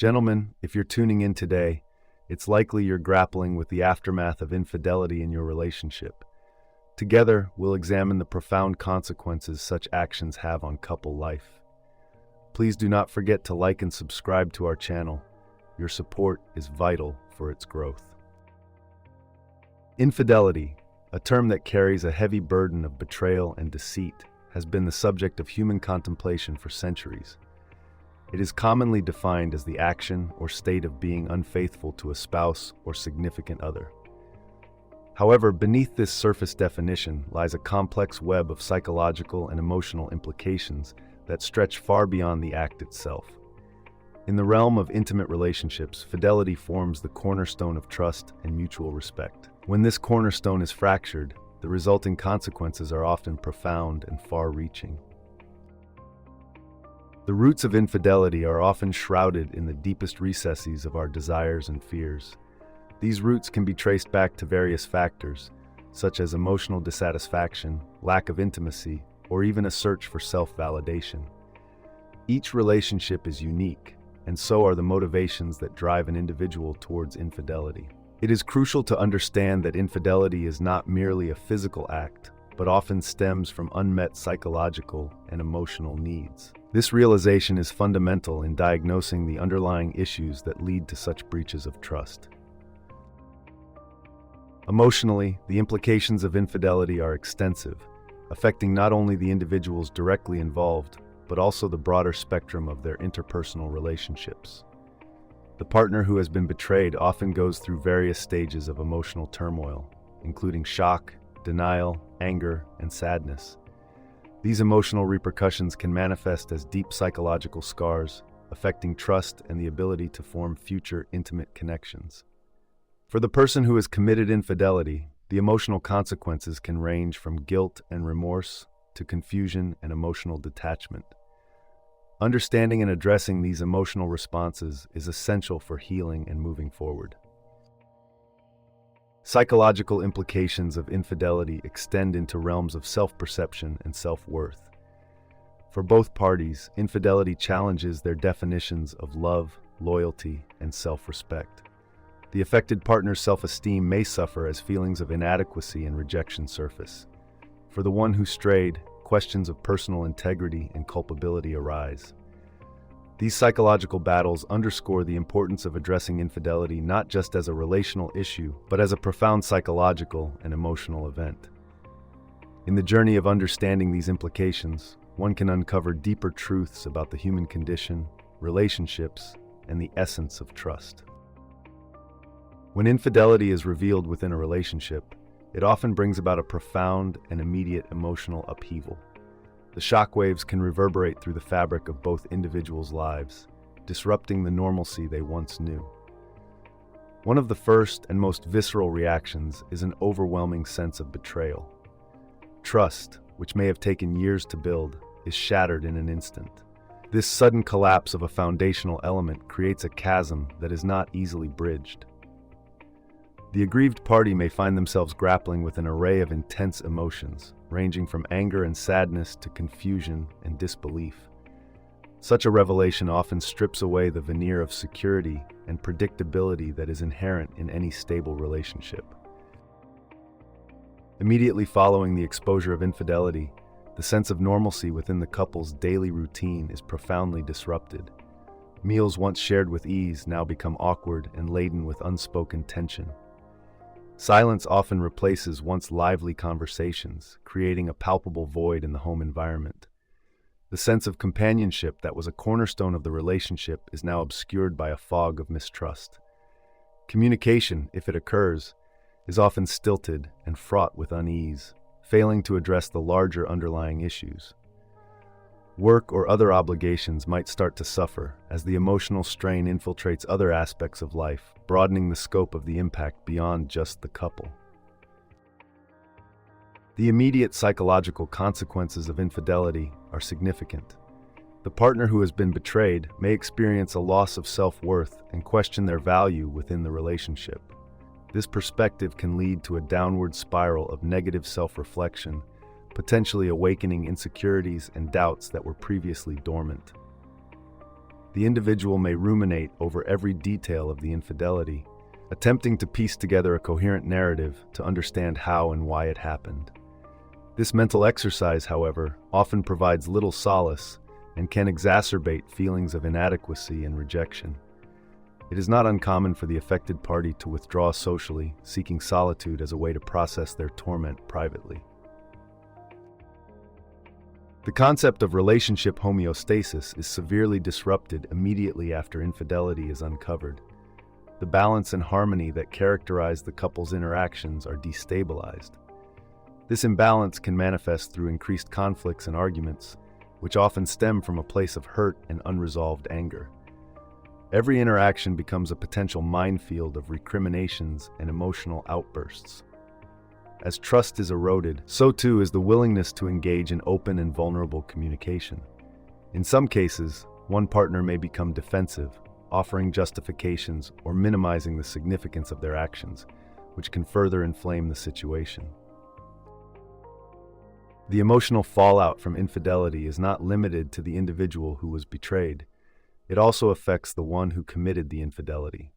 Gentlemen, if you're tuning in today, it's likely you're grappling with the aftermath of infidelity in your relationship. Together, we'll examine the profound consequences such actions have on couple life. Please do not forget to like and subscribe to our channel. Your support is vital for its growth. Infidelity, a term that carries a heavy burden of betrayal and deceit, has been the subject of human contemplation for centuries. It is commonly defined as the action or state of being unfaithful to a spouse or significant other. However, beneath this surface definition lies a complex web of psychological and emotional implications that stretch far beyond the act itself. In the realm of intimate relationships, fidelity forms the cornerstone of trust and mutual respect. When this cornerstone is fractured, the resulting consequences are often profound and far-reaching. The roots of infidelity are often shrouded in the deepest recesses of our desires and fears. These roots can be traced back to various factors, such as emotional dissatisfaction, lack of intimacy, or even a search for self-validation. Each relationship is unique, and so are the motivations that drive an individual towards infidelity. It is crucial to understand that infidelity is not merely a physical act, but often stems from unmet psychological and emotional needs. This realization is fundamental in diagnosing the underlying issues that lead to such breaches of trust. Emotionally, the implications of infidelity are extensive, affecting not only the individuals directly involved, but also the broader spectrum of their interpersonal relationships. The partner who has been betrayed often goes through various stages of emotional turmoil, including shock, denial, anger, and sadness. These emotional repercussions can manifest as deep psychological scars, affecting trust and the ability to form future intimate connections. For the person who has committed infidelity, the emotional consequences can range from guilt and remorse to confusion and emotional detachment. Understanding and addressing these emotional responses is essential for healing and moving forward. Psychological implications of infidelity extend into realms of self-perception and self-worth. For both parties, infidelity challenges their definitions of love, loyalty, and self-respect. The affected partner's self-esteem may suffer as feelings of inadequacy and rejection surface. For the one who strayed, questions of personal integrity and culpability arise. These psychological battles underscore the importance of addressing infidelity not just as a relational issue, but as a profound psychological and emotional event. In the journey of understanding these implications, one can uncover deeper truths about the human condition, relationships, and the essence of trust. When infidelity is revealed within a relationship, it often brings about a profound and immediate emotional upheaval. The shockwaves can reverberate through the fabric of both individuals' lives, disrupting the normalcy they once knew. One of the first and most visceral reactions is an overwhelming sense of betrayal. Trust, which may have taken years to build, is shattered in an instant. This sudden collapse of a foundational element creates a chasm that is not easily bridged. The aggrieved party may find themselves grappling with an array of intense emotions, ranging from anger and sadness to confusion and disbelief. Such a revelation often strips away the veneer of security and predictability that is inherent in any stable relationship. Immediately following the exposure of infidelity, the sense of normalcy within the couple's daily routine is profoundly disrupted. Meals once shared with ease now become awkward and laden with unspoken tension. Silence often replaces once lively conversations, creating a palpable void in the home environment. The sense of companionship that was a cornerstone of the relationship is now obscured by a fog of mistrust. Communication, if it occurs, is often stilted and fraught with unease, failing to address the larger underlying issues. Work or other obligations might start to suffer as the emotional strain infiltrates other aspects of life, broadening the scope of the impact beyond just the couple. The immediate psychological consequences of infidelity are significant. The partner who has been betrayed may experience a loss of self-worth and question their value within the relationship. This perspective can lead to a downward spiral of negative self-reflection, potentially awakening insecurities and doubts that were previously dormant. the individual may ruminate over every detail of the infidelity, attempting to piece together a coherent narrative to understand how and why it happened. This mental exercise, however, often provides little solace and can exacerbate feelings of inadequacy and rejection. It is not uncommon for the affected party to withdraw socially, seeking solitude as a way to process their torment privately. The concept of relationship homeostasis is severely disrupted immediately after infidelity is uncovered. The balance and harmony that characterize the couple's interactions are destabilized. This imbalance can manifest through increased conflicts and arguments, which often stem from a place of hurt and unresolved anger. Every interaction becomes a potential minefield of recriminations and emotional outbursts. As trust is eroded, so too is the willingness to engage in open and vulnerable communication. In some cases, one partner may become defensive, offering justifications or minimizing the significance of their actions, which can further inflame the situation. The emotional fallout from infidelity is not limited to the individual who was betrayed. It also affects the one who committed the infidelity.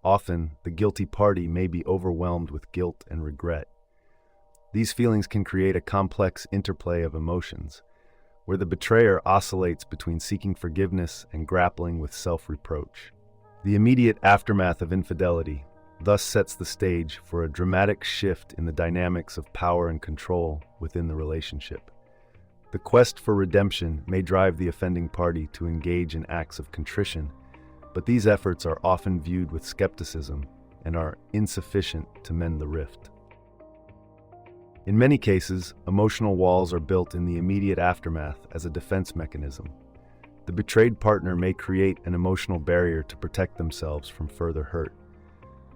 Often, the guilty party may be overwhelmed with guilt and regret. These feelings can create a complex interplay of emotions, where the betrayer oscillates between seeking forgiveness and grappling with self-reproach. The immediate aftermath of infidelity thus sets the stage for a dramatic shift in the dynamics of power and control within the relationship. The quest for redemption may drive the offending party to engage in acts of contrition, but these efforts are often viewed with skepticism and are insufficient to mend the rift. In many cases, emotional walls are built in the immediate aftermath as a defense mechanism. The betrayed partner may create an emotional barrier to protect themselves from further hurt.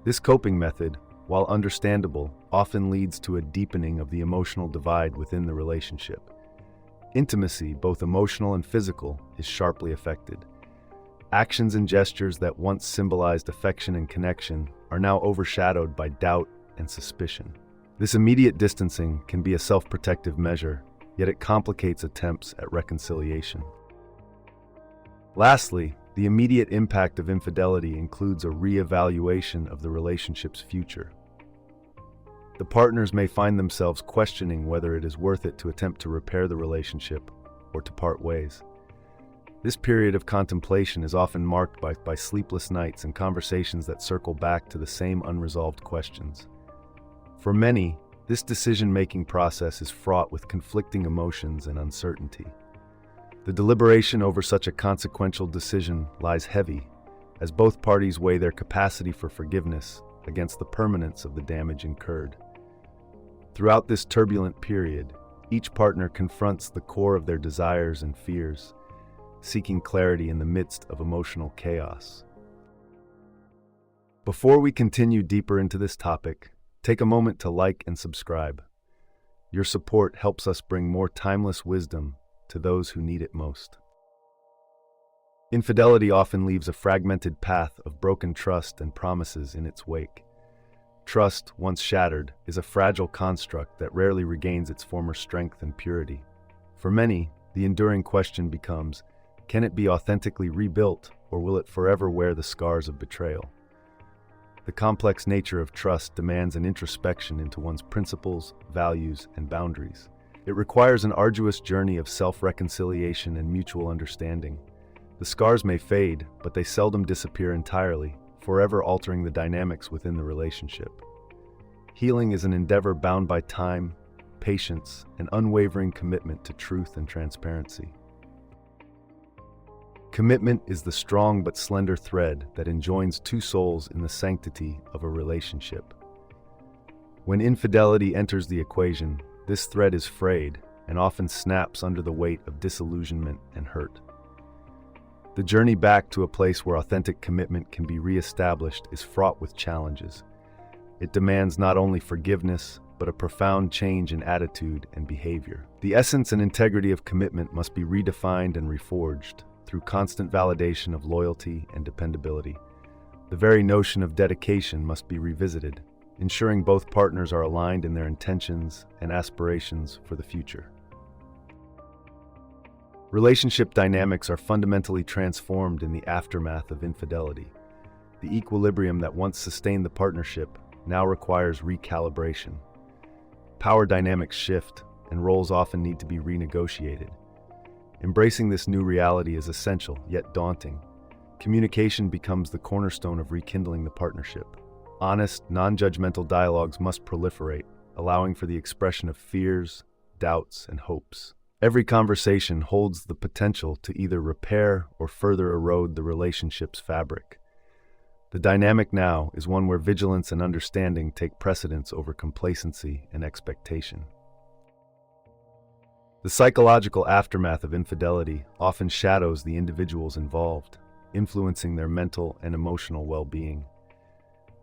This coping method, while understandable, often leads to a deepening of the emotional divide within the relationship. Intimacy, both emotional and physical, is sharply affected. Actions and gestures that once symbolized affection and connection are now overshadowed by doubt and suspicion. This immediate distancing can be a self-protective measure, yet it complicates attempts at reconciliation. Lastly, the immediate impact of infidelity includes a re-evaluation of the relationship's future. The partners may find themselves questioning whether it is worth it to attempt to repair the relationship or to part ways. This period of contemplation is often marked by sleepless nights and conversations that circle back to the same unresolved questions. For many, this decision-making process is fraught with conflicting emotions and uncertainty. The deliberation over such a consequential decision lies heavy, as both parties weigh their capacity for forgiveness against the permanence of the damage incurred. Throughout this turbulent period, each partner confronts the core of their desires and fears, seeking clarity in the midst of emotional chaos. Before we continue deeper into this topic, take a moment to like and subscribe. Your support helps us bring more timeless wisdom to those who need it most. Infidelity often leaves a fragmented path of broken trust and promises in its wake. Trust, once shattered, is a fragile construct that rarely regains its former strength and purity. For many, the enduring question becomes, can it be authentically rebuilt, or will it forever wear the scars of betrayal? The complex nature of trust demands an introspection into one's principles, values, and boundaries. It requires an arduous journey of self-reconciliation and mutual understanding. The scars may fade, but they seldom disappear entirely, forever altering the dynamics within the relationship. Healing is an endeavor bound by time, patience, and unwavering commitment to truth and transparency. Commitment is the strong but slender thread that enjoins two souls in the sanctity of a relationship. When infidelity enters the equation, this thread is frayed and often snaps under the weight of disillusionment and hurt. The journey back to a place where authentic commitment can be reestablished is fraught with challenges. It demands not only forgiveness, but a profound change in attitude and behavior. The essence and integrity of commitment must be redefined and reforged through constant validation of loyalty and dependability. The very notion of dedication must be revisited, ensuring both partners are aligned in their intentions and aspirations for the future. Relationship dynamics are fundamentally transformed in the aftermath of infidelity. The equilibrium that once sustained the partnership now requires recalibration. Power dynamics shift, and roles often need to be renegotiated. Embracing this new reality is essential, yet daunting. Communication becomes the cornerstone of rekindling the partnership. Honest, non-judgmental dialogues must proliferate, allowing for the expression of fears, doubts, and hopes. Every conversation holds the potential to either repair or further erode the relationship's fabric. The dynamic now is one where vigilance and understanding take precedence over complacency and expectation. The psychological aftermath of infidelity often shadows the individuals involved, influencing their mental and emotional well-being.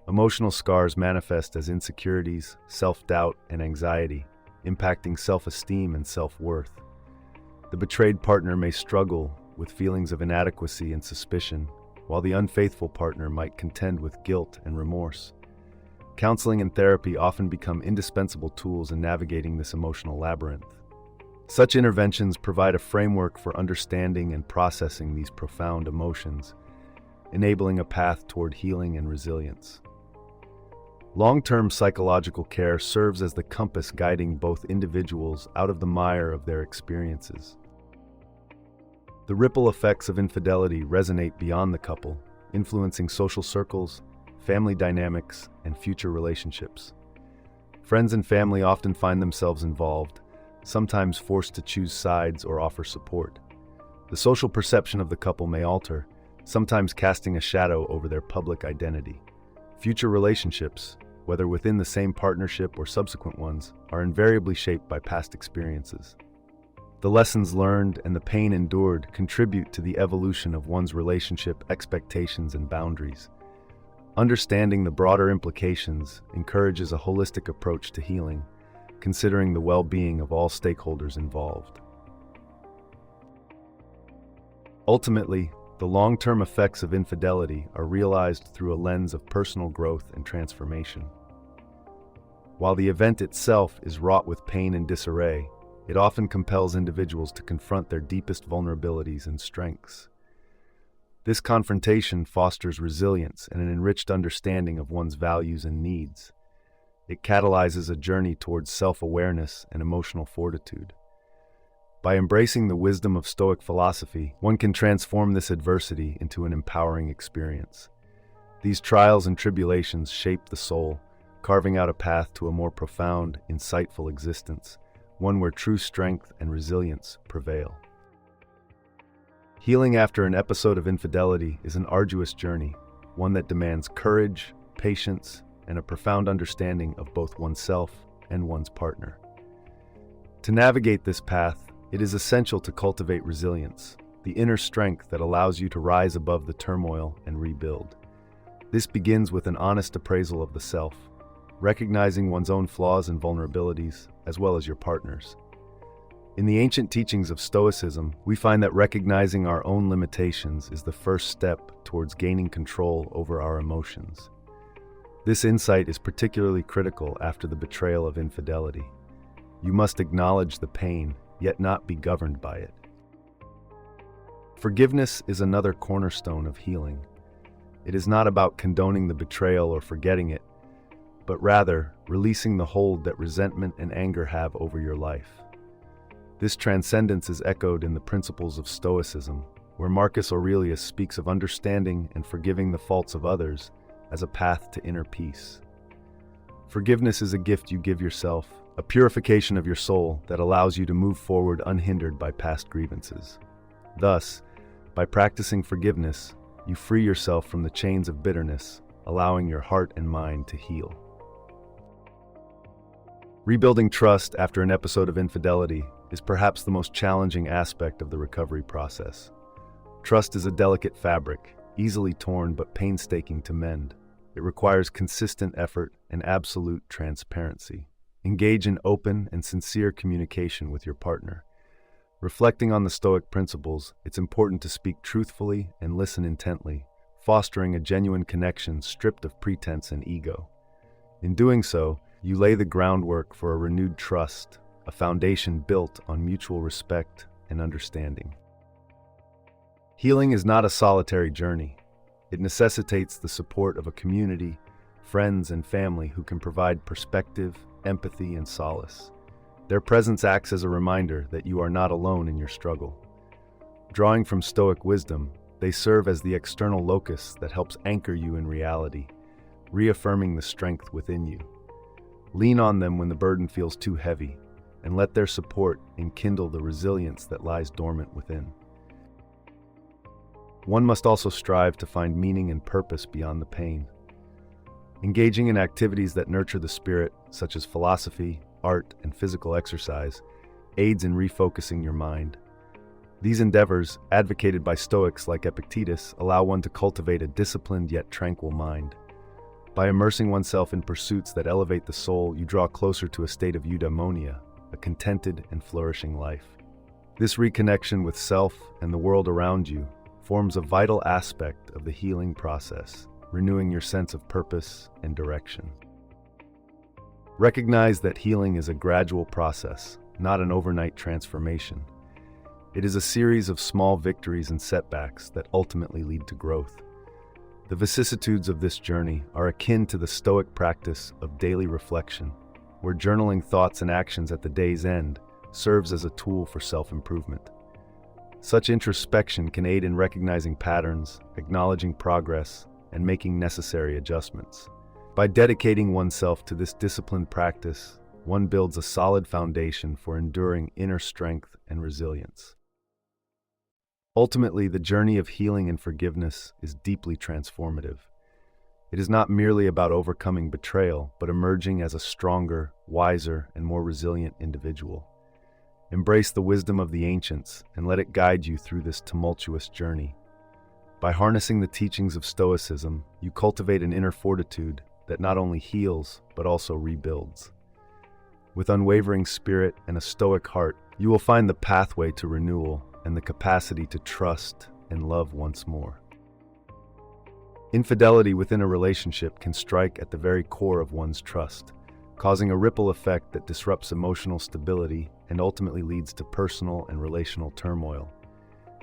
Emotional scars manifest as insecurities, self-doubt, and anxiety, impacting self-esteem and self-worth. The betrayed partner may struggle with feelings of inadequacy and suspicion, while the unfaithful partner might contend with guilt and remorse. Counseling and therapy often become indispensable tools in navigating this emotional labyrinth. Such interventions provide a framework for understanding and processing these profound emotions, enabling a path toward healing and resilience. Long-term psychological care serves as the compass guiding both individuals out of the mire of their experiences. The ripple effects of infidelity resonate beyond the couple, influencing social circles, family dynamics, and future relationships. Friends and family often find themselves involved, sometimes forced to choose sides or offer support. The social perception of the couple may alter, sometimes casting a shadow over their public identity. Future relationships, whether within the same partnership or subsequent ones, are invariably shaped by past experiences. The lessons learned and the pain endured contribute to the evolution of one's relationship expectations and boundaries. Understanding the broader implications encourages a holistic approach to healing, considering the well-being of all stakeholders involved. Ultimately, the long-term effects of infidelity are realized through a lens of personal growth and transformation. While the event itself is wrought with pain and disarray, it often compels individuals to confront their deepest vulnerabilities and strengths. This confrontation fosters resilience and an enriched understanding of one's values and needs. It catalyzes a journey towards self-awareness and emotional fortitude. By embracing the wisdom of Stoic philosophy, one can transform this adversity into an empowering experience. These trials and tribulations shape the soul, carving out a path to a more profound, insightful existence, one where true strength and resilience prevail. Healing after an episode of infidelity is an arduous journey, one that demands courage, patience, and a profound understanding of both oneself and one's partner. To navigate this path, it is essential to cultivate resilience, the inner strength that allows you to rise above the turmoil and rebuild. This begins with an honest appraisal of the self, recognizing one's own flaws and vulnerabilities, as well as your partner's. In the ancient teachings of Stoicism, we find that recognizing our own limitations is the first step towards gaining control over our emotions. This insight is particularly critical after the betrayal of infidelity. You must acknowledge the pain, yet not be governed by it. Forgiveness is another cornerstone of healing. It is not about condoning the betrayal or forgetting it, but rather releasing the hold that resentment and anger have over your life. This transcendence is echoed in the principles of Stoicism, where Marcus Aurelius speaks of understanding and forgiving the faults of others as a path to inner peace. Forgiveness is a gift you give yourself, a purification of your soul that allows you to move forward unhindered by past grievances. Thus, by practicing forgiveness, you free yourself from the chains of bitterness, allowing your heart and mind to heal. Rebuilding trust after an episode of infidelity is perhaps the most challenging aspect of the recovery process. Trust is a delicate fabric, easily torn but painstaking to mend. It requires consistent effort and absolute transparency. Engage in open and sincere communication with your partner. Reflecting on the Stoic principles, it's important to speak truthfully and listen intently, fostering a genuine connection stripped of pretense and ego. In doing so, you lay the groundwork for a renewed trust, a foundation built on mutual respect and understanding. Healing is not a solitary journey. It necessitates the support of a community, friends, and family who can provide perspective, empathy, and solace. Their presence acts as a reminder that you are not alone in your struggle. Drawing from Stoic wisdom, they serve as the external locus that helps anchor you in reality, reaffirming the strength within you. Lean on them when the burden feels too heavy, and let their support enkindle the resilience that lies dormant within. One must also strive to find meaning and purpose beyond the pain. Engaging in activities that nurture the spirit, such as philosophy, art, and physical exercise, aids in refocusing your mind. These endeavors, advocated by Stoics like Epictetus, allow one to cultivate a disciplined yet tranquil mind. By immersing oneself in pursuits that elevate the soul, you draw closer to a state of eudaimonia, a contented and flourishing life. This reconnection with self and the world around you forms a vital aspect of the healing process, renewing your sense of purpose and direction. Recognize that healing is a gradual process, not an overnight transformation. It is a series of small victories and setbacks that ultimately lead to growth. The vicissitudes of this journey are akin to the Stoic practice of daily reflection, where journaling thoughts and actions at the day's end serves as a tool for self-improvement. Such introspection can aid in recognizing patterns, acknowledging progress, and making necessary adjustments. By dedicating oneself to this disciplined practice, one builds a solid foundation for enduring inner strength and resilience. Ultimately, the journey of healing and forgiveness is deeply transformative. It is not merely about overcoming betrayal, but emerging as a stronger, wiser, and more resilient individual. Embrace the wisdom of the ancients and let it guide you through this tumultuous journey. By harnessing the teachings of Stoicism, you cultivate an inner fortitude that not only heals, but also rebuilds. With unwavering spirit and a Stoic heart, you will find the pathway to renewal and the capacity to trust and love once more. Infidelity within a relationship can strike at the very core of one's trust, causing a ripple effect that disrupts emotional stability and ultimately leads to personal and relational turmoil.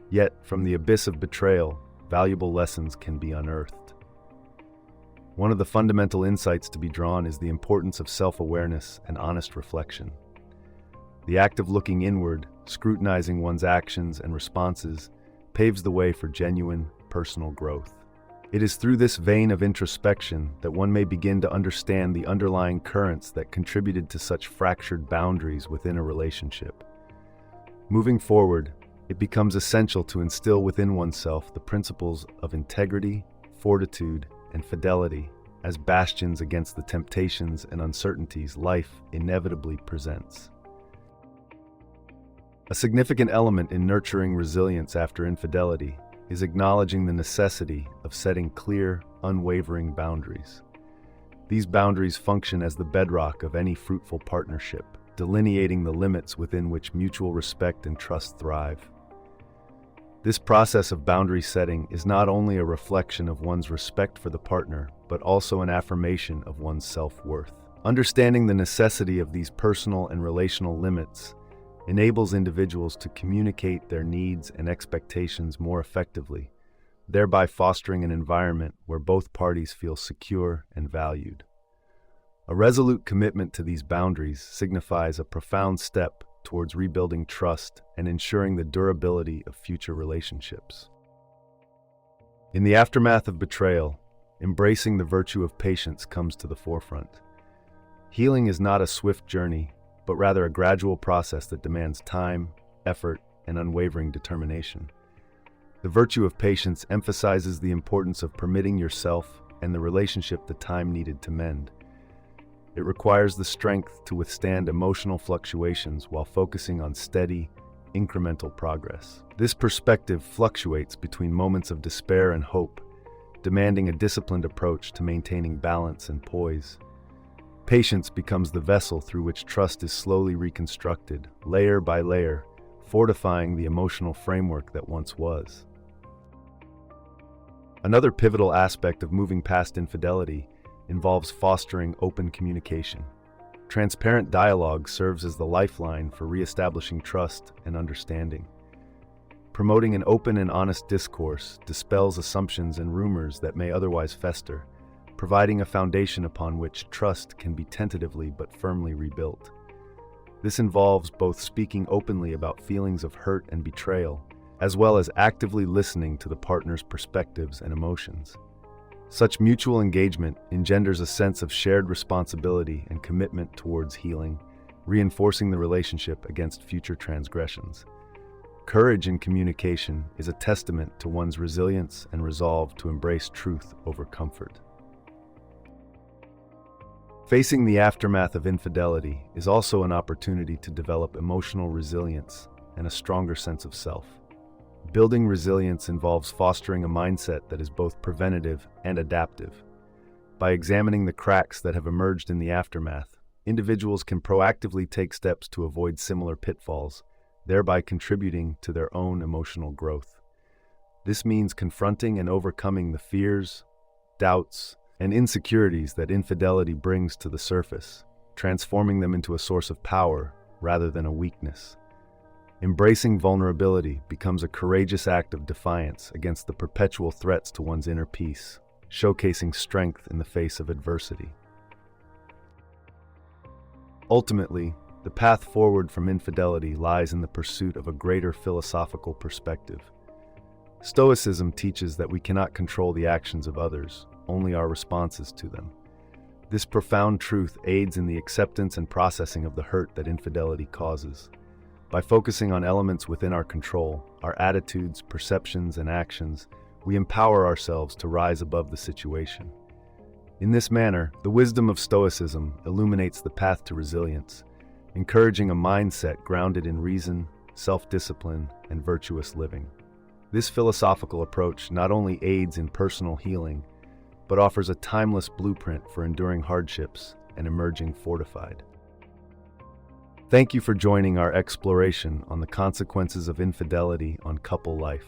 Yet, from the abyss of betrayal, valuable lessons can be unearthed. One of the fundamental insights to be drawn is the importance of self-awareness and honest reflection. The act of looking inward, scrutinizing one's actions and responses, paves the way for genuine, personal growth. It is through this vein of introspection that one may begin to understand the underlying currents that contributed to such fractured boundaries within a relationship. Moving forward, it becomes essential to instill within oneself the principles of integrity, fortitude, and fidelity as bastions against the temptations and uncertainties life inevitably presents. A significant element in nurturing resilience after infidelity is acknowledging the necessity of setting clear, unwavering boundaries. These boundaries function as the bedrock of any fruitful partnership, delineating the limits within which mutual respect and trust thrive. This process of boundary setting is not only a reflection of one's respect for the partner, but also an affirmation of one's self-worth. Understanding the necessity of these personal and relational limits enables individuals to communicate their needs and expectations more effectively, thereby fostering an environment where both parties feel secure and valued. A resolute commitment to these boundaries signifies a profound step towards rebuilding trust and ensuring the durability of future relationships. In the aftermath of betrayal, embracing the virtue of patience comes to the forefront. Healing is not a swift journey, but rather a gradual process that demands time, effort, and unwavering determination. The virtue of patience emphasizes the importance of permitting yourself and the relationship the time needed to mend. It requires the strength to withstand emotional fluctuations while focusing on steady, incremental progress. This perspective fluctuates between moments of despair and hope, demanding a disciplined approach to maintaining balance and poise. Patience becomes the vessel through which trust is slowly reconstructed, layer by layer, fortifying the emotional framework that once was. Another pivotal aspect of moving past infidelity involves fostering open communication. Transparent dialogue serves as the lifeline for reestablishing trust and understanding. Promoting an open and honest discourse dispels assumptions and rumors that may otherwise fester, providing a foundation upon which trust can be tentatively but firmly rebuilt. This involves both speaking openly about feelings of hurt and betrayal, as well as actively listening to the partner's perspectives and emotions. Such mutual engagement engenders a sense of shared responsibility and commitment towards healing, reinforcing the relationship against future transgressions. Courage in communication is a testament to one's resilience and resolve to embrace truth over comfort. Facing the aftermath of infidelity is also an opportunity to develop emotional resilience and a stronger sense of self. Building resilience involves fostering a mindset that is both preventative and adaptive. By examining the cracks that have emerged in the aftermath, individuals can proactively take steps to avoid similar pitfalls, thereby contributing to their own emotional growth. This means confronting and overcoming the fears, doubts, and insecurities that infidelity brings to the surface, transforming them into a source of power rather than a weakness. Embracing vulnerability becomes a courageous act of defiance against the perpetual threats to one's inner peace, showcasing strength in the face of adversity. Ultimately, the path forward from infidelity lies in the pursuit of a greater philosophical perspective. Stoicism teaches that we cannot control the actions of others, only our responses to them. This profound truth aids in the acceptance and processing of the hurt that infidelity causes. By focusing on elements within our control, our attitudes, perceptions, and actions, we empower ourselves to rise above the situation. In this manner, the wisdom of Stoicism illuminates the path to resilience, encouraging a mindset grounded in reason, self-discipline, and virtuous living. This philosophical approach not only aids in personal healing, but offers a timeless blueprint for enduring hardships and emerging fortified. Thank you for joining our exploration on the consequences of infidelity on couple life.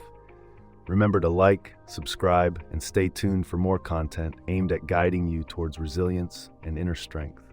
Remember to like, subscribe, and stay tuned for more content aimed at guiding you towards resilience and inner strength.